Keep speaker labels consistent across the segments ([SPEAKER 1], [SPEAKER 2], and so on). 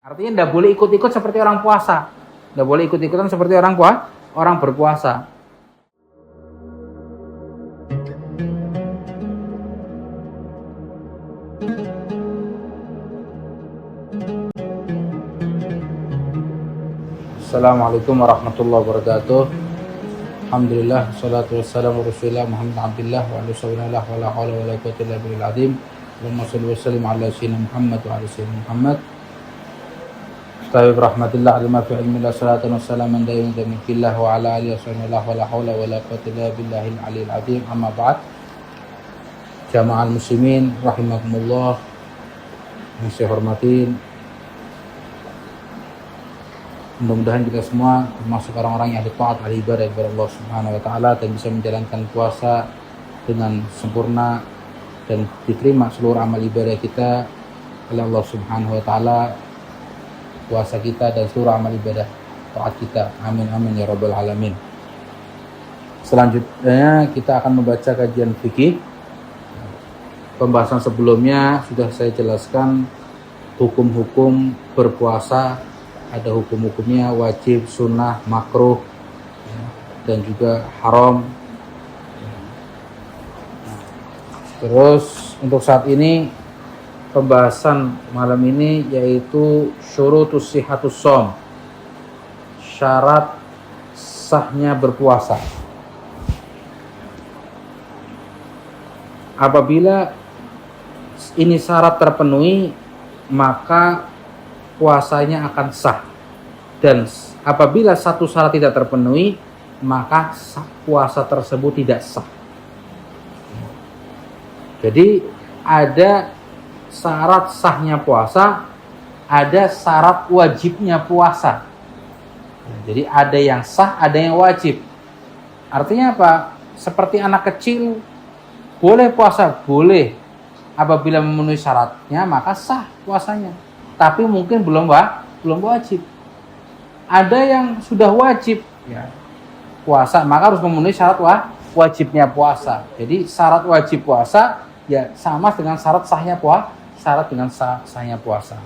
[SPEAKER 1] Artinya tidak boleh ikut-ikut seperti orang puasa. Tidak boleh ikut-ikutan seperti orang berpuasa. Assalamualaikum warahmatullahi wabarakatuh. Alhamdulillah, salatu wassalamu rasulillah Muhammad Abdullah wa ala sallallahu wa la hawla wa la quwwata illa billahil azim. Allahumma shalli wa sallim ala sayyidina Muhammad wa ala sayyidina Muhammad. Tawi rahmatillah alima fi ilmillah salatan wassalaman daiman damikillah wa ala alihi wa la hawla wa la quwwata illa billahil aliyil azim. Amma ba'd. Jamaah muslimin rahimakumullah, yang saya hormatin, mudah-mudahan kita semua termasuk orang-orang yang taat ibadah kepada Allah Subhanahu wa taala dan bisa menjalankan puasa dengan sempurna dan diterima seluruh amal ibadah kita oleh Allah Subhanahu wa taala, puasa kita dan seluruh amal ibadah taat kita. Amin amin ya rabbal alamin. Selanjutnya kita akan membaca kajian fikih. Pembahasan sebelumnya sudah saya jelaskan hukum-hukum berpuasa. Ada hukum-hukumnya, wajib, sunnah, makruh, dan juga haram. Terus untuk saat ini pembahasan malam ini yaitu syurutus sihatus shaum, syarat sahnya berpuasa. Apabila ini syarat terpenuhi, maka puasanya akan sah. Dan apabila satu syarat tidak terpenuhi, maka puasa tersebut tidak sah. Jadi ada syarat sahnya puasa, ada syarat wajibnya puasa. Jadi ada yang sah, ada yang wajib. Artinya apa? Seperti anak kecil, boleh puasa, boleh. Apabila memenuhi syaratnya, maka sah puasanya. Tapi mungkin belum wajib. Ada yang sudah wajib ya puasa, maka harus memenuhi syarat wajibnya puasa. Jadi syarat wajib puasa ya sama dengan syarat sahnya puasa.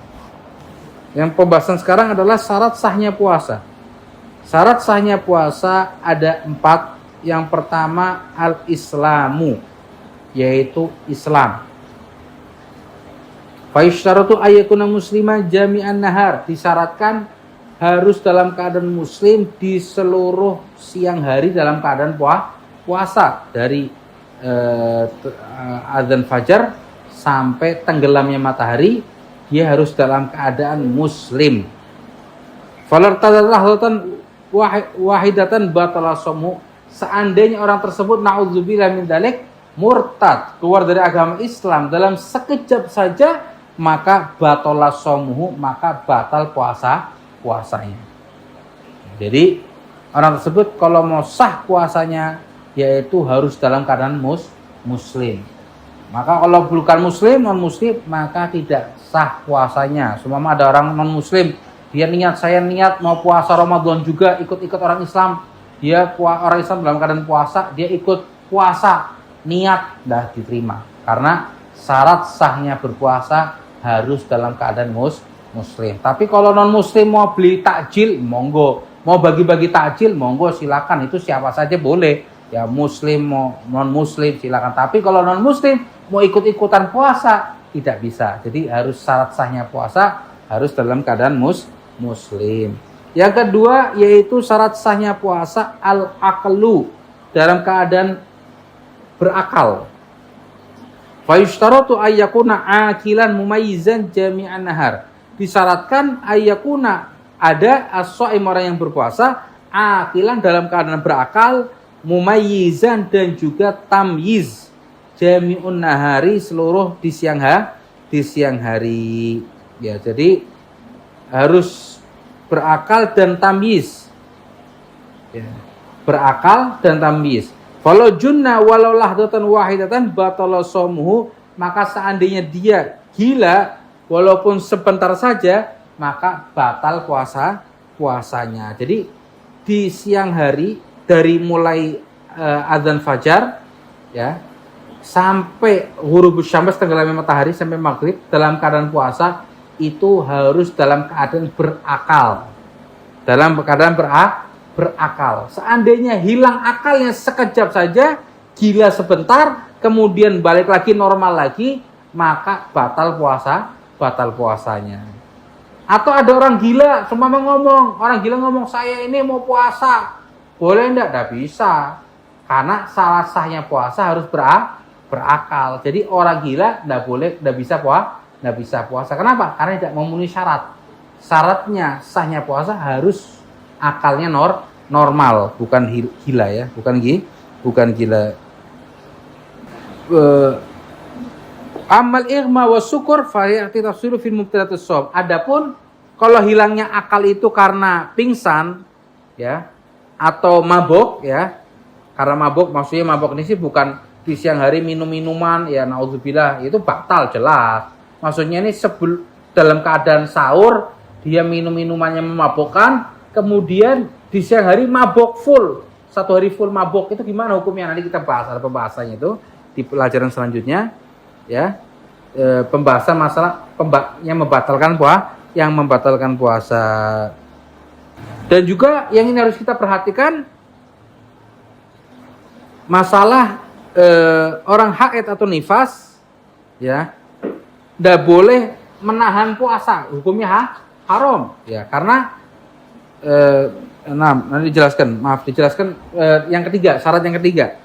[SPEAKER 1] Yang pembahasan sekarang adalah syarat sahnya puasa. Syarat sahnya puasa ada 4. Yang pertama al-islamu, yaitu Islam. Fayushtaratu ayyakuna musliman jami'an nahar, disyaratkan harus dalam keadaan muslim di seluruh siang hari dalam keadaan puasa dari azan fajar sampai tenggelamnya matahari, dia harus dalam keadaan muslim. Falartadat lahdatan wahidatan batala shaumuh, seandainya orang tersebut naudzubillah min dzalik murtad, keluar dari agama Islam dalam sekejap saja, maka batalah shaumuhu, maka batal puasanya. Jadi orang tersebut kalau mau sah puasanya yaitu harus dalam keadaan muslim. Maka kalau bukan muslim, non muslim, maka tidak sah puasanya. Seumpama ada orang non muslim, dia saya niat mau puasa Ramadan juga, ikut orang Islam. Dia orang Islam dalam keadaan puasa, dia ikut puasa, niat dah diterima. Karena syarat sahnya berpuasa harus dalam keadaan muslim. Tapi kalau non muslim mau beli takjil, monggo. Mau bagi-bagi takjil, monggo, silakan. Itu siapa saja boleh. Ya muslim mau non muslim silakan. Tapi kalau non muslim mau ikut-ikutan puasa, tidak bisa. Jadi harus syarat sahnya puasa harus dalam keadaan muslim. Yang kedua yaitu syarat sahnya puasa al-aqlu, dalam keadaan berakal. Fayushtaratu ayyakuna akilan mumayyizan jami'an nahar, disyaratkan ayyakuna ada as-shaim, orang yang berpuasa, akilan dalam keadaan berakal, mumayyizan dan juga tamyiz, jami'un nahari, seluruh di siang hari. Ya, jadi harus berakal dan tamyiz. Ya, berakal dan tamyiz. Kalau junna walau lahdatan wahidatan batala shaumuhu, maka seandainya dia gila walaupun sebentar saja, maka batal puasanya. Jadi di siang hari dari mulai azan fajar ya sampai ghurubus syams, tenggelamnya matahari, sampai maghrib dalam keadaan puasa, itu harus dalam keadaan berakal. Dalam keadaan berakal. Seandainya hilang akalnya sekejap saja, gila sebentar, kemudian balik lagi normal lagi, maka batal puasanya. Atau ada orang gila, semua ngomong, orang gila ngomong, saya ini mau puasa, boleh enggak? Enggak bisa, karena salah sahnya puasa harus berakal. Jadi orang gila enggak bisa puasa. Kenapa? Karena tidak memenuhi syarat. Syaratnya sahnya puasa harus akalnya normal, bukan gila ya, bukan gila. Amal irma wa syukur fa ya'ti tafsiru fil mubtilatus shaum. Adapun kalau hilangnya akal itu karena pingsan ya atau mabok ya. Karena mabok, maksudnya mabok ini sih bukan di siang hari minum minuman ya, naudzubillah, itu batal jelas. Maksudnya ini dalam keadaan sahur dia minum minumannya memabokkan, kemudian di siang hari mabok full, 1 hari full mabok, itu gimana hukumnya? Nanti kita bahas, ada pembahasannya itu di pelajaran selanjutnya ya. Pembahasan masalah yang membatalkan puasa. Dan juga yang ini harus kita perhatikan masalah orang haid atau nifas ya, tidak boleh menahan puasa, hukumnya haram ya, karena nanti dijelaskan yang ketiga, syarat yang ketiga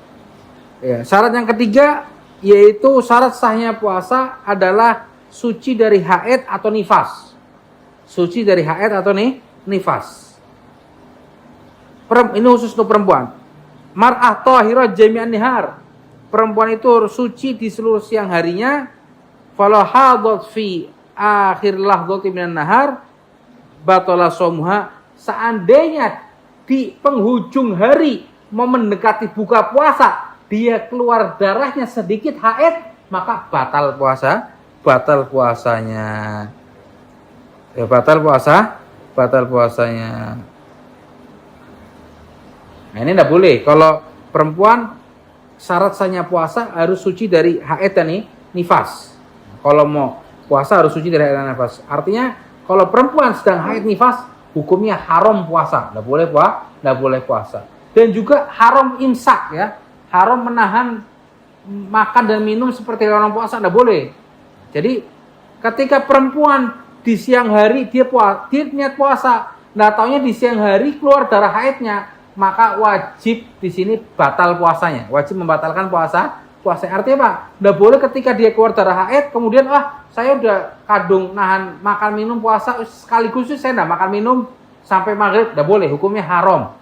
[SPEAKER 1] ya. Syarat yang ketiga yaitu syarat sahnya puasa adalah suci dari haid atau nifas. Suci dari haid atau nifas. Ini khusus untuk perempuan. Mar'ah thahirah jami'an nihar. Perempuan itu suci di seluruh siang harinya. Falau hadat fi akhir lahdati minan nahar batala shaumuha. Seandainya di penghujung hari mau mendekati buka puasa, dia keluar darahnya sedikit haid, maka batal puasanya. Ya, batal puasanya. Nah, ini tidak boleh. Kalau perempuan syarat sahnya puasa harus suci dari haid dan nifas. Kalau mau puasa harus suci dari haid dan nifas. Artinya kalau perempuan sedang haid nifas, hukumnya haram puasa, tidak boleh puasa. Dan juga haram imsak ya, haram menahan makan dan minum seperti orang puasa, tidak boleh. Jadi ketika perempuan di siang hari dia niat puasa, nah taunya di siang hari keluar darah haidnya, maka wajib di sini batal puasanya, wajib membatalkan puasa. Artinya apa? Tidak boleh ketika dia keluar darah haid kemudian saya udah kadung nahan makan minum puasa sekaligus saya tidak makan minum sampai maghrib, tidak boleh, hukumnya haram.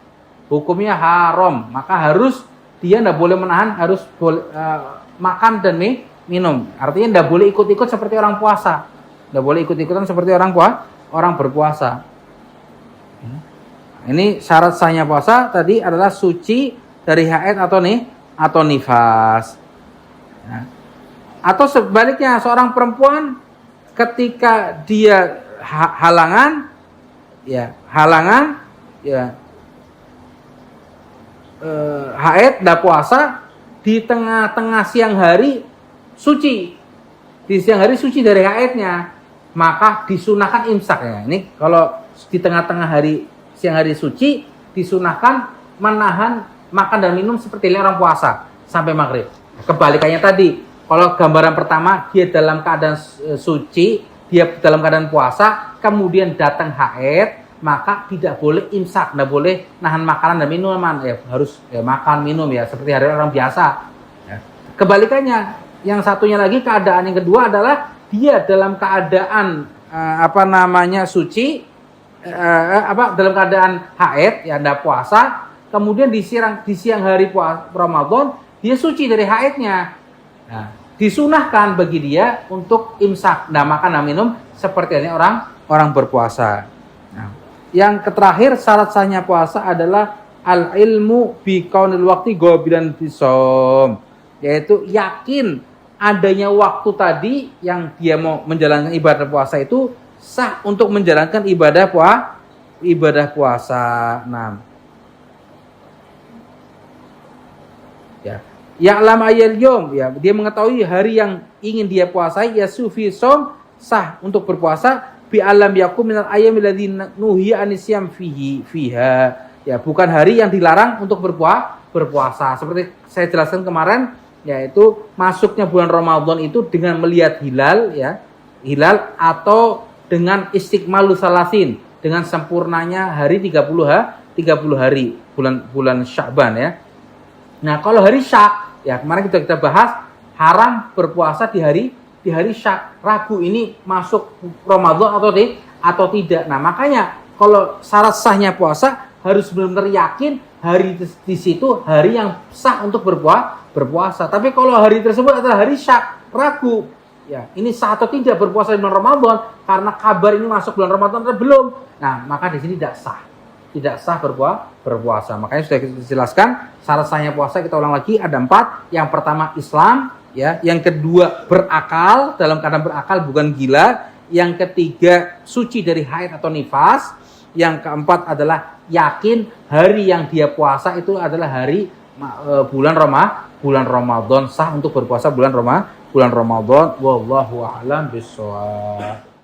[SPEAKER 1] Maka harus dia tidak boleh menahan, harus makan dan minum. Artinya tidak boleh ikut-ikut seperti orang puasa, tidak boleh ikut-ikutan seperti orang berpuasa. Ini syarat sahnya puasa tadi adalah suci dari haid atau nifas. Nah, atau sebaliknya seorang perempuan ketika dia halangan haid dan puasa di tengah-tengah siang hari suci. Di siang hari suci dari haidnya, maka disunahkan imsak ya. Ini kalau di tengah-tengah hari siang hari suci disunahkan menahan makan dan minum seperti orang puasa sampai maghrib. Kebalikannya tadi, kalau gambaran pertama dia dalam keadaan suci, dia dalam keadaan puasa, kemudian datang haid, maka tidak boleh imsak, tidak boleh nahan makanan dan minuman, ya harus makan minum ya seperti hari orang biasa. Ya. Kebalikannya, yang satunya lagi keadaan yang kedua adalah dia dalam keadaan suci, dalam keadaan haid ya tidak puasa, kemudian di siang hari Ramadan dia suci dari haidnya. Nah, disunahkan bagi dia untuk imsak, tidak makan dan minum seperti ini orang berpuasa. Nah, yang terakhir syarat sahnya puasa adalah al ilmu bi kaunil waqti gobiran bisom, yaitu yakin adanya waktu tadi yang dia mau menjalankan ibadah puasa itu sah untuk menjalankan ibadah puasa. Nah, ya'lam ayyal yom, ya dia mengetahui hari yang ingin dia puasai, ya sufi som sah untuk berpuasa bi alam yakum minal ayyamil ladzina nuhiya anisyam fiha. Ya, bukan hari yang dilarang untuk berpuasa. Seperti saya jelaskan kemarin, yaitu masuknya bulan Ramadan itu dengan melihat hilal, ya. Hilal atau dengan istiqmalu salasin, dengan sempurnanya hari 30 hari bulan Sya'ban, ya. Nah, kalau hari Syak, ya kemarin kita bahas haram berpuasa di hari Syak. Ragu ini masuk Ramadan atau tidak. Nah, makanya kalau syarat sahnya puasa harus benar-benar yakin hari di situ hari yang sah untuk berpuasa. Tapi kalau hari tersebut adalah hari Syak, ragu, ya ini sah atau tidak berpuasa di bulan Ramadan karena kabar ini masuk bulan Ramadan atau belum. Nah, maka di sini tidak sah berpuasa. Makanya sudah kita jelaskan syarat sahnya puasa, kita ulang lagi ada 4. Yang pertama Islam, ya. Yang kedua berakal, dalam keadaan berakal bukan gila. Yang ketiga suci dari haid atau nifas. Yang keempat adalah yakin hari yang dia puasa itu adalah hari bulan Ramadan, sah untuk berpuasa bulan Ramadan. Wallahu a'lam bishawab.